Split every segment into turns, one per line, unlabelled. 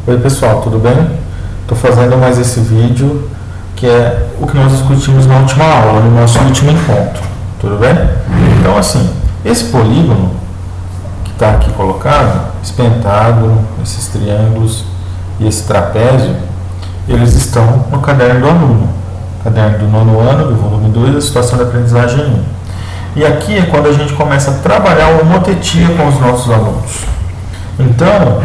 Oi pessoal, tudo bem? Estou fazendo mais esse vídeo que é o que nós discutimos na última aula, no nosso último encontro, tudo bem? Então assim, esse polígono que está aqui colocado, esse pentágono, esses triângulos e esse trapézio, eles estão no caderno do aluno, caderno do nono ano, do volume 2, da situação de aprendizagem 1. E aqui é quando a gente começa a trabalhar a homotetia com os nossos alunos. Então,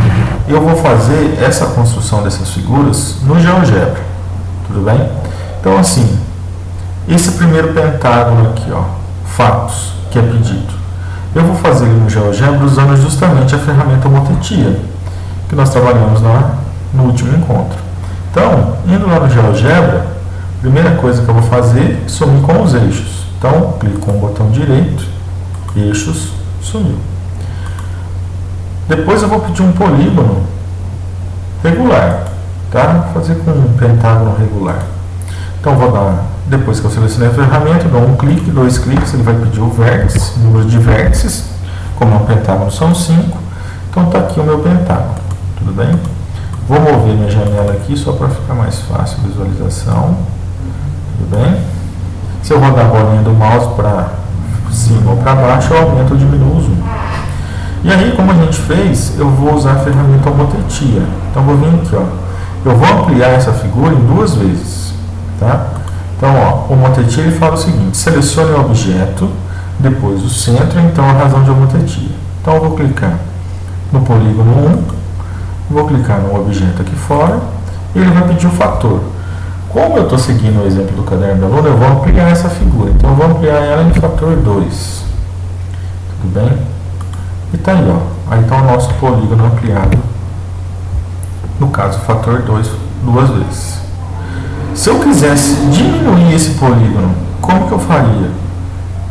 eu vou fazer essa construção dessas figuras no GeoGebra, tudo bem? Então, assim, esse primeiro pentágono aqui, ó, fatos, que é pedido, eu vou fazer ele no GeoGebra usando justamente a ferramenta homotetia, que nós trabalhamos no último encontro. Então, indo lá no GeoGebra, a primeira coisa que eu vou fazer é sumir com os eixos. Então, clico com o botão direito, eixos, sumiu. Depois eu vou pedir um polígono regular, tá? Vou fazer com um pentágono regular. Então vou dar, depois que eu selecionei a ferramenta, dou um clique, 2 cliques, ele vai pedir o vértice, número de vértices, como é um pentágono são 5, então está aqui o meu pentágono, tudo bem? Vou mover minha janela aqui só para ficar mais fácil a visualização, tudo bem? Se eu rodar a bolinha do mouse para cima ou para baixo, eu aumento ou diminuo o zoom. E aí, como a gente fez, eu vou usar a ferramenta homotetia. Então, vou vir aqui, ó. Eu vou ampliar essa figura em 2 vezes, tá? Então, ó, o homotetia ele fala o seguinte: selecione o objeto, depois o centro, então a razão de homotetia. Então, eu vou clicar no polígono 1, vou clicar no objeto aqui fora, e ele vai pedir o fator. Como eu estou seguindo o exemplo do caderno do aluno, eu vou ampliar essa figura. Então, eu vou ampliar ela em fator 2. Tudo bem? E tá aí, ó. Aí está o nosso polígono ampliado. No caso, fator 2, 2 vezes. Se eu quisesse diminuir esse polígono, como que eu faria?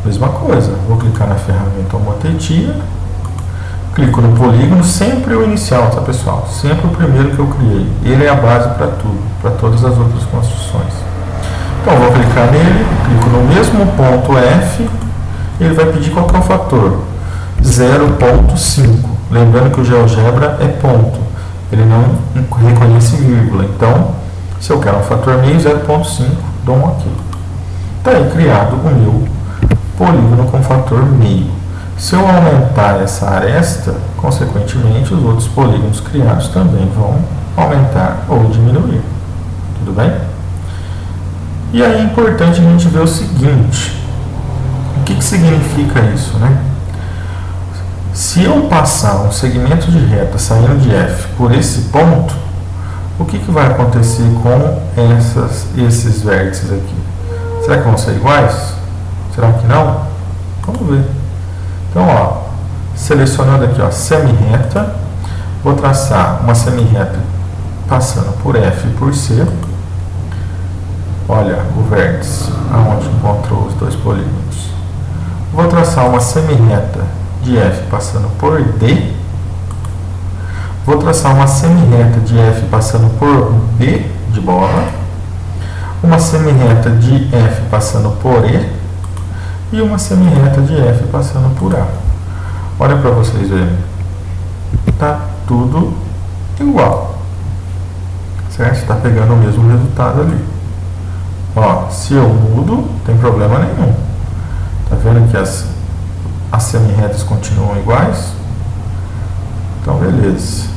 Mesma coisa. Vou clicar na ferramenta homotetia. Clico no polígono, sempre o inicial, tá pessoal? Sempre o primeiro que eu criei. Ele é a base para tudo, para todas as outras construções. Então, vou clicar nele, clico no mesmo ponto F, e ele vai pedir qual que é o fator. 0,5. Lembrando que o GeoGebra é ponto. Ele não reconhece vírgula. Então, se eu quero um fator meio, 0,5, dou um OK. Está aí criado o meu polígono com fator meio. Se eu aumentar essa aresta, consequentemente, os outros polígonos criados também vão aumentar ou diminuir. Tudo bem? E aí é importante a gente ver o seguinte. O que significa isso, né? Se eu passar um segmento de reta saindo de F por esse ponto, o que vai acontecer com esses vértices aqui? Será que vão ser iguais? Será que não? Vamos ver. Então, ó, selecionando aqui, ó, semi-reta, vou traçar uma semi-reta passando por F e por C. Olha o vértice, aonde encontrou os 2 polígonos. Vou traçar uma semi-reta de F passando por D. Vou traçar uma semi-reta de F passando por B de bola. Uma semi-reta de F passando por E. E uma semi-reta de F passando por A. Olha para vocês verem. Tá tudo igual. Certo? Está pegando o mesmo resultado ali. Ó, se eu mudo, não tem problema nenhum. Tá vendo que as semi-retas continuam iguais? Então, beleza.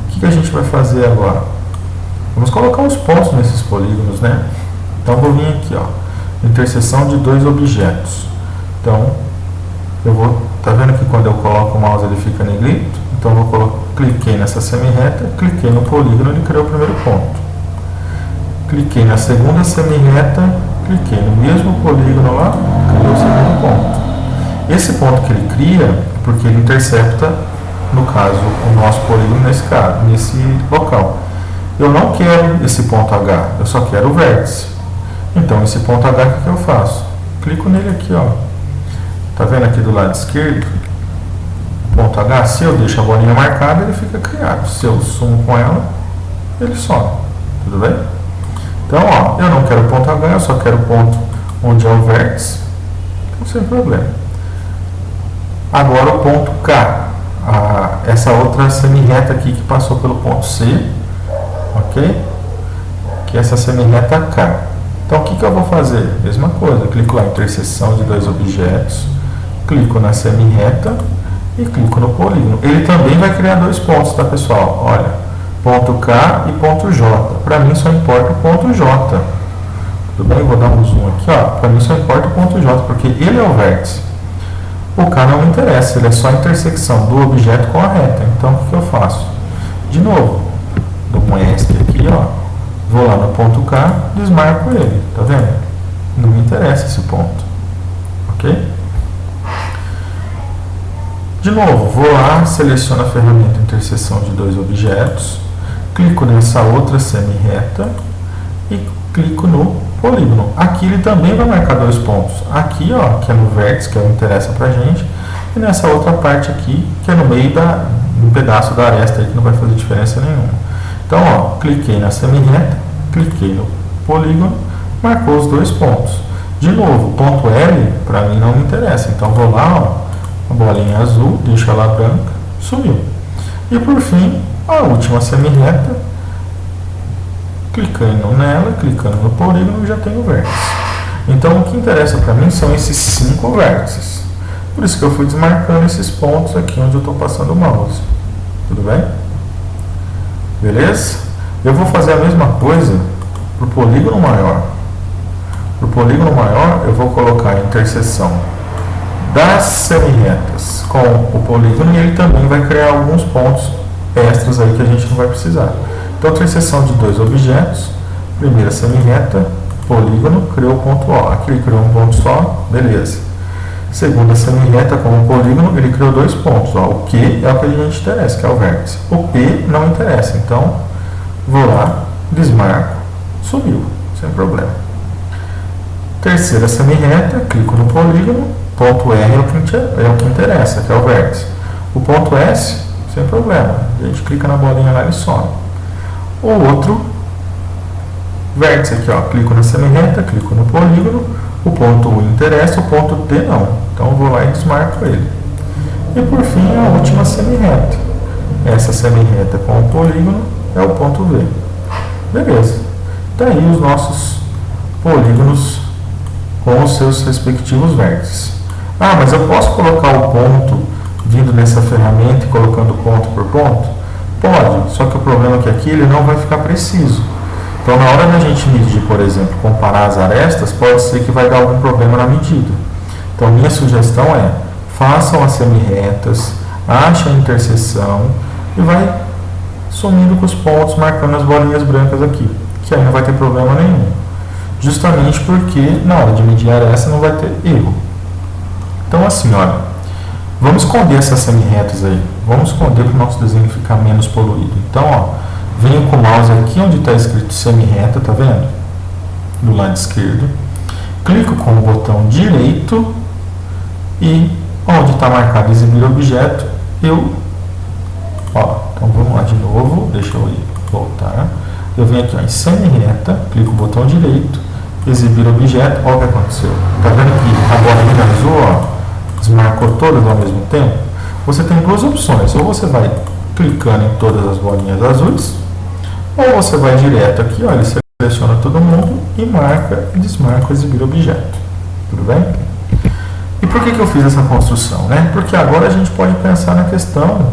O que a gente vai fazer agora? Vamos colocar os pontos nesses polígonos, né? Então, vou vir aqui, ó, interseção de 2 objetos. Então, eu vou, tá vendo que quando eu coloco o mouse ele fica negrito? Então, eu cliquei nessa semi-reta, cliquei no polígono e ele criou o primeiro ponto. Cliquei na segunda semi-reta, cliquei no mesmo polígono lá, criou o segundo ponto. Esse ponto que ele cria é porque ele intercepta, no caso, o nosso polígono nesse local. Eu não quero esse ponto H, eu só quero o vértice. Então, esse ponto H, o que eu faço? Clico nele aqui, ó. Tá vendo aqui do lado esquerdo? Ponto H, se eu deixo a bolinha marcada, ele fica criado. Se eu sumo com ela, ele some. Tudo bem? Então, ó, eu não quero ponto H, eu só quero o ponto onde é o vértice. Então, sem problema. Agora o ponto K, essa outra semi-reta aqui que passou pelo ponto C, ok? Que é essa semi-reta K. Então, o que eu vou fazer? Mesma coisa, clico lá em interseção de dois objetos, clico na semi-reta e clico no polígono. Ele também vai criar dois pontos, tá, pessoal? Olha, ponto K e ponto J. Para mim só importa o ponto J. Tudo bem? Vou dar um zoom aqui, ó. Para mim só importa o ponto J, porque ele é o vértice. O K não me interessa, ele é só a intersecção do objeto com a reta. Então, o que eu faço? De novo, dou um ESC aqui, ó. Vou lá no ponto K, desmarco ele, tá vendo? Não me interessa esse ponto, ok? De novo, vou lá, seleciono a ferramenta interseção de dois objetos, clico nessa outra semi-reta e clico no polígono. Aqui ele também vai marcar dois pontos. Aqui, ó, que é no vértice, que é o que interessa pra gente, e nessa outra parte aqui, que é no meio um pedaço da aresta aí, que não vai fazer diferença nenhuma. Então, ó, cliquei na semi-reta, cliquei no polígono, marcou os dois pontos. De novo, ponto L, para mim não me interessa. Então, vou lá, ó, a bolinha azul, deixo ela branca, sumiu. E por fim, a última semi-reta, clicando nela, clicando no polígono, já tenho o vértice. Então, o que interessa para mim são esses 5 vértices. Por isso que eu fui desmarcando esses pontos aqui onde eu estou passando o mouse. Tudo bem? Beleza? Eu vou fazer a mesma coisa para o polígono maior. Para o polígono maior, eu vou colocar a interseção das semi-retas com o polígono e ele também vai criar alguns pontos extras aí que a gente não vai precisar. Então, interseção de dois objetos, primeira semi-reta, polígono, criou o ponto O. Aqui ele criou um ponto só, beleza. Segunda semi-reta com o polígono, ele criou dois pontos. Ó. O Q é o que a gente interessa, que é o vértice. O P não interessa, então vou lá, desmarco, subiu, sem problema. Terceira semi-reta, clico no polígono, ponto R é o que interessa, que é o vértice. O ponto S, sem problema, a gente clica na bolinha lá e some. O outro vértice aqui, ó, clico na semi-reta, clico no polígono, o ponto U interessa, o ponto T não. Então eu vou lá e desmarco ele. E por fim, a última semi-reta. Essa semi-reta com o polígono é o ponto V. Beleza. Daí os nossos polígonos com os seus respectivos vértices. Ah, mas eu posso colocar o ponto vindo nessa ferramenta e colocando ponto por ponto? Pode, só que o problema é que aqui ele não vai ficar preciso. Então, na hora da gente medir, por exemplo, comparar as arestas, pode ser que vai dar algum problema na medida. Então, minha sugestão é, façam as semi-retas, achem a interseção e vai sumindo com os pontos, marcando as bolinhas brancas aqui, que aí não vai ter problema nenhum. Justamente porque, na hora de medir a aresta, não vai ter erro. Então, assim, olha, vamos esconder essas semi-retas aí. Vamos esconder para o nosso desenho ficar menos poluído. Então, ó, venho com o mouse aqui onde está escrito semi-reta, tá vendo? Do lado esquerdo. Clico com o botão direito e onde está marcado exibir objeto, ó, então vamos lá de novo, deixa eu ir, voltar. Eu venho aqui ó, em semi-reta, clico o botão direito, exibir objeto, olha o que aconteceu. Tá vendo que a bolinha azul, ó, desmarcou todas ao mesmo tempo? Você tem duas opções, ou você vai clicando em todas as bolinhas azuis, ou você vai direto aqui, ó, ele seleciona todo mundo e marca e desmarca exibir objeto. Tudo bem? E por que eu fiz essa construção? Né? Porque agora a gente pode pensar na questão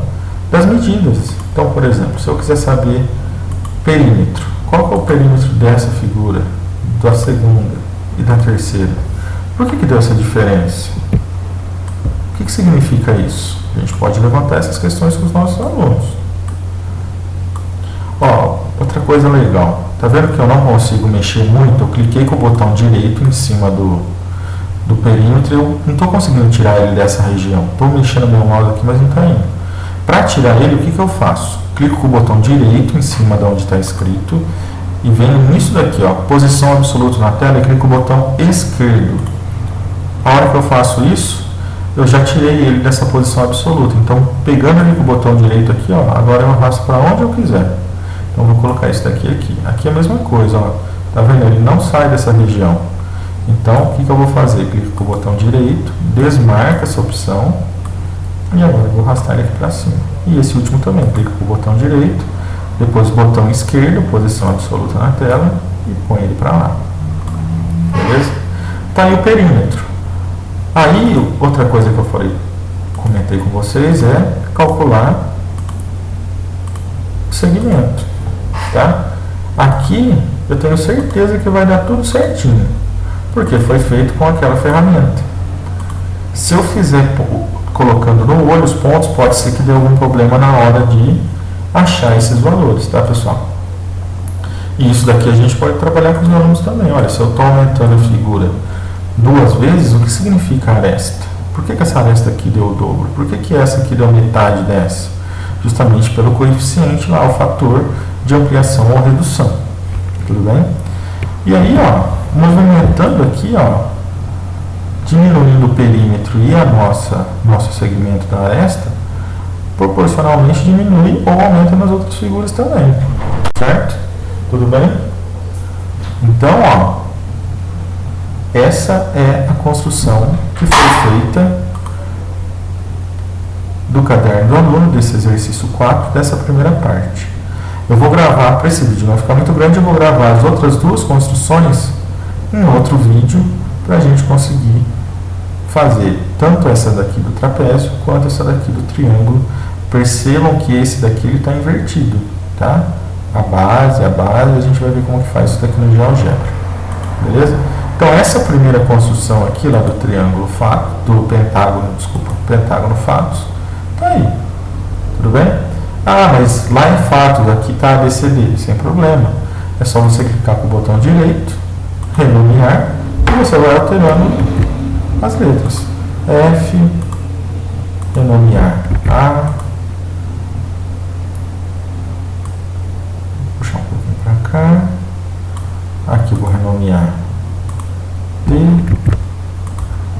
das medidas. Então, por exemplo, se eu quiser saber perímetro, qual que é o perímetro dessa figura, da segunda e da terceira? Por que deu essa diferença? O que significa isso? A gente pode levantar essas questões com os nossos alunos. Ó, outra coisa legal. Tá vendo que eu não consigo mexer muito? Eu cliquei com o botão direito em cima do perímetro e eu não estou conseguindo tirar ele dessa região. Estou mexendo meu mouse aqui, mas não está indo. Para tirar ele, o que eu faço? Clico com o botão direito em cima de onde está escrito e venho nisso daqui, ó, posição absoluta na tela, e clico com o botão esquerdo. A hora que eu faço isso, eu já tirei ele dessa posição absoluta. Então, pegando ele com o botão direito aqui, ó, agora eu arrasto para onde eu quiser. Então, vou colocar isso daqui aqui. Aqui é a mesma coisa, ó. Tá vendo? Ele não sai dessa região. Então, o que eu vou fazer? Clico com o botão direito, desmarca essa opção, E agora eu vou arrastar ele aqui para cima. E esse último também, clica com o botão direito, depois o botão esquerdo, posição absoluta na tela, e põe ele para lá. Beleza? Tá aí o perímetro. Aí, outra coisa que eu comentei com vocês é calcular o segmento. Tá? Aqui eu tenho certeza que vai dar tudo certinho, porque foi feito com aquela ferramenta. Se eu fizer colocando no olho os pontos, pode ser que dê algum problema na hora de achar esses valores, tá, pessoal? E isso daqui a gente pode trabalhar com os alunos também. Olha, se eu estou aumentando a figura 2 vezes, o que significa aresta? Por que essa aresta aqui deu o dobro? Por que essa aqui deu metade dessa? Justamente pelo coeficiente lá, o fator de ampliação ou redução. Tudo bem? E aí, ó, movimentando aqui, ó, diminuindo o perímetro e nosso segmento da aresta, proporcionalmente diminui ou aumenta nas outras figuras também. Certo? Tudo bem? Então, ó, essa é a construção que foi feita do caderno do aluno, desse exercício 4, dessa primeira parte. Eu vou gravar, para esse vídeo não ficar muito grande, eu vou gravar as outras 2 construções em outro vídeo, para a gente conseguir fazer tanto essa daqui do trapézio, quanto essa daqui do triângulo. Percebam que esse daqui está invertido, tá? A base, a gente vai ver como que faz isso daqui no GeoGebra. Beleza? Então, essa primeira construção aqui, lá do triângulo fato, do pentágono fatos, tá aí. Tudo bem? Ah, mas lá em fatos, aqui está ABCD, sem problema. É só você clicar com o botão direito, renomear, e você vai alterando as letras. F, renomear A, puxar um pouquinho para cá, aqui eu vou renomear D,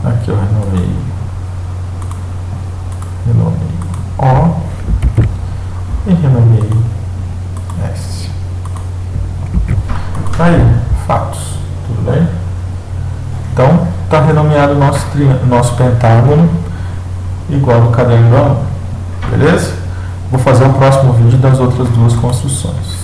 aqui eu renomeio O e renomeio S. Aí, fatos, tudo bem? Então, está renomeado o nosso pentágono igual ao caderno do aluno. Beleza? Vou fazer o próximo vídeo das outras 2 construções.